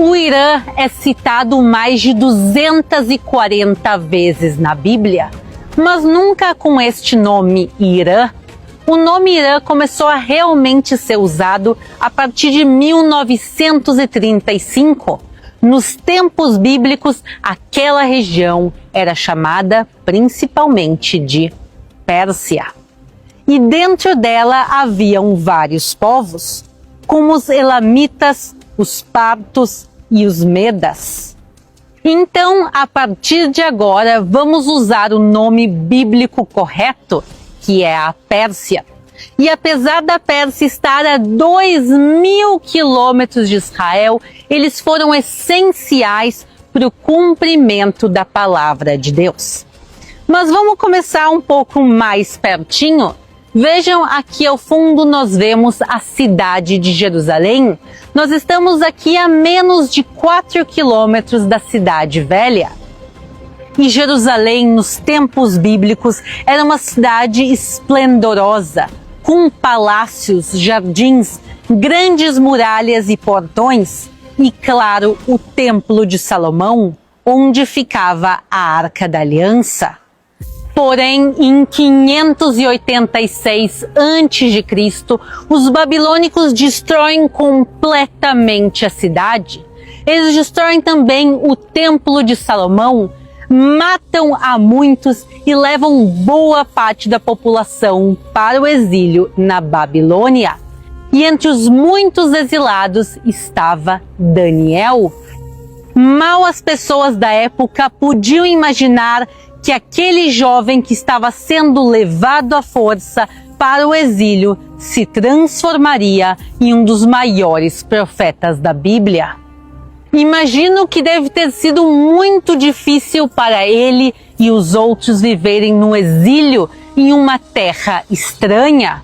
O Irã é citado mais de 240 vezes na Bíblia, mas nunca com este nome Irã. O nome Irã começou a realmente ser usado a partir de 1935. Nos tempos bíblicos, aquela região era chamada principalmente de Pérsia. E dentro dela haviam vários povos, como os elamitas, os partos e os medas. Então, a partir de agora, vamos usar o nome bíblico correto, que é a Pérsia. E apesar da Pérsia estar a 2.000 quilômetros de Israel, eles foram essenciais para o cumprimento da palavra de Deus. Mas vamos começar um pouco mais pertinho. Vejam, aqui ao fundo nós vemos a cidade de Jerusalém. Nós estamos aqui a menos de 4 quilômetros da cidade velha. E Jerusalém, nos tempos bíblicos, era uma cidade esplendorosa, com palácios, jardins, grandes muralhas e portões, e claro, o Templo de Salomão, onde ficava a Arca da Aliança. Porém, em 586 a.C., os babilônicos destroem completamente a cidade. Eles destroem também o Templo de Salomão, matam a muitos e levam boa parte da população para o exílio na Babilônia. E entre os muitos exilados estava Daniel. Mal as pessoas da época podiam imaginar que aquele jovem que estava sendo levado à força para o exílio se transformaria em um dos maiores profetas da Bíblia. Imagino que deve ter sido muito difícil para ele e os outros viverem no exílio em uma terra estranha.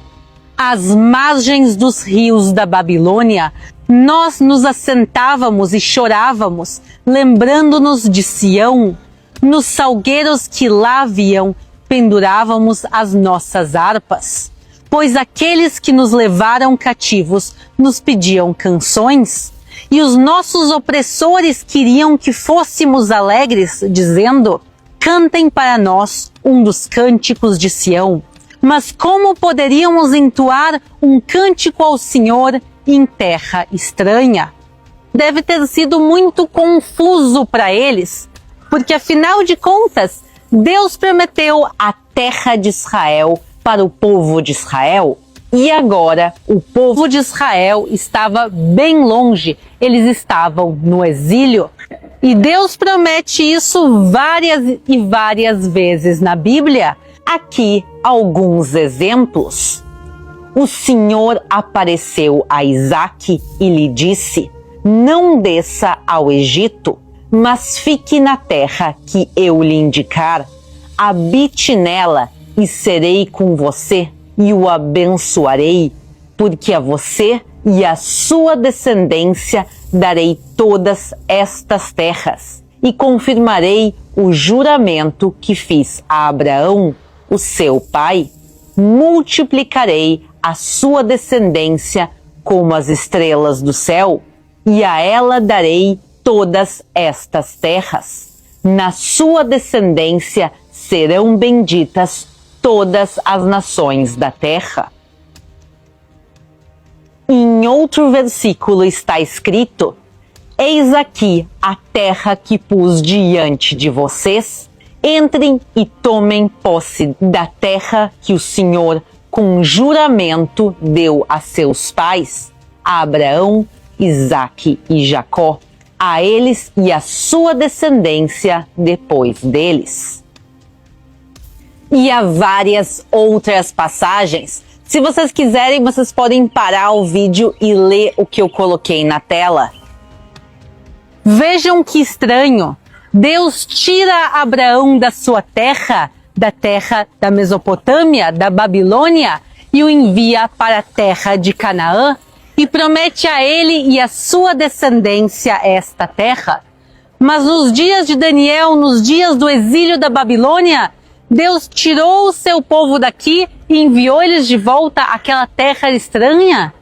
Às margens dos rios da Babilônia, nós nos assentávamos e chorávamos, lembrando-nos de Sião. Nos salgueiros que lá haviam, pendurávamos as nossas harpas, pois aqueles que nos levaram cativos nos pediam canções. E os nossos opressores queriam que fôssemos alegres, dizendo: cantem para nós um dos cânticos de Sião. Mas como poderíamos entoar um cântico ao Senhor em terra estranha? Deve ter sido muito confuso para eles, porque afinal de contas, Deus prometeu a terra de Israel para o povo de Israel. E agora, o povo de Israel estava bem longe, eles estavam no exílio. E Deus promete isso várias e várias vezes na Bíblia. Aqui, alguns exemplos. O Senhor apareceu a Isaque e lhe disse: não desça ao Egito, mas fique na terra que eu lhe indicar. Habite nela e serei com você. E o abençoarei, porque a você e a sua descendência darei todas estas terras, e confirmarei o juramento que fiz a Abraão, o seu pai. Multiplicarei a sua descendência como as estrelas do céu, e a ela darei todas estas terras. Na sua descendência serão benditas todas as nações da terra. Em outro versículo está escrito: eis aqui a terra que pus diante de vocês. Entrem e tomem posse da terra que o Senhor, com juramento, deu a seus pais, a Abraão, Isaque e Jacó, a eles e a sua descendência depois deles. E há várias outras passagens. Se vocês quiserem, vocês podem parar o vídeo e ler o que eu coloquei na tela. Vejam que estranho. Deus tira Abraão da sua terra, da terra da Mesopotâmia, da Babilônia, e o envia para a terra de Canaã, e promete a ele e a sua descendência esta terra. Mas nos dias de Daniel, nos dias do exílio da Babilônia, Deus tirou o seu povo daqui e enviou eles de volta àquela terra estranha?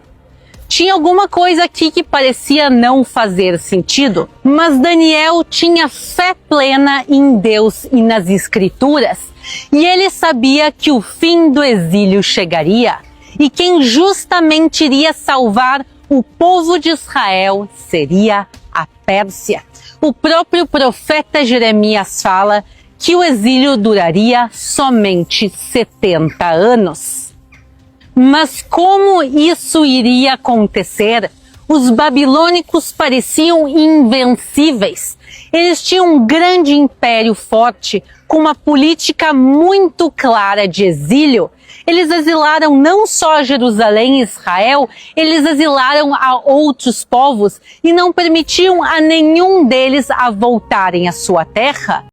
Tinha alguma coisa aqui que parecia não fazer sentido, mas Daniel tinha fé plena em Deus e nas Escrituras, e ele sabia que o fim do exílio chegaria, e quem justamente iria salvar o povo de Israel seria a Pérsia. O próprio profeta Jeremias fala que o exílio duraria somente 70 anos. Mas como isso iria acontecer? Os babilônicos pareciam invencíveis. Eles tinham um grande império forte, com uma política muito clara de exílio. Eles exilaram não só Jerusalém e Israel, eles exilaram a outros povos e não permitiam a nenhum deles a voltarem à sua terra.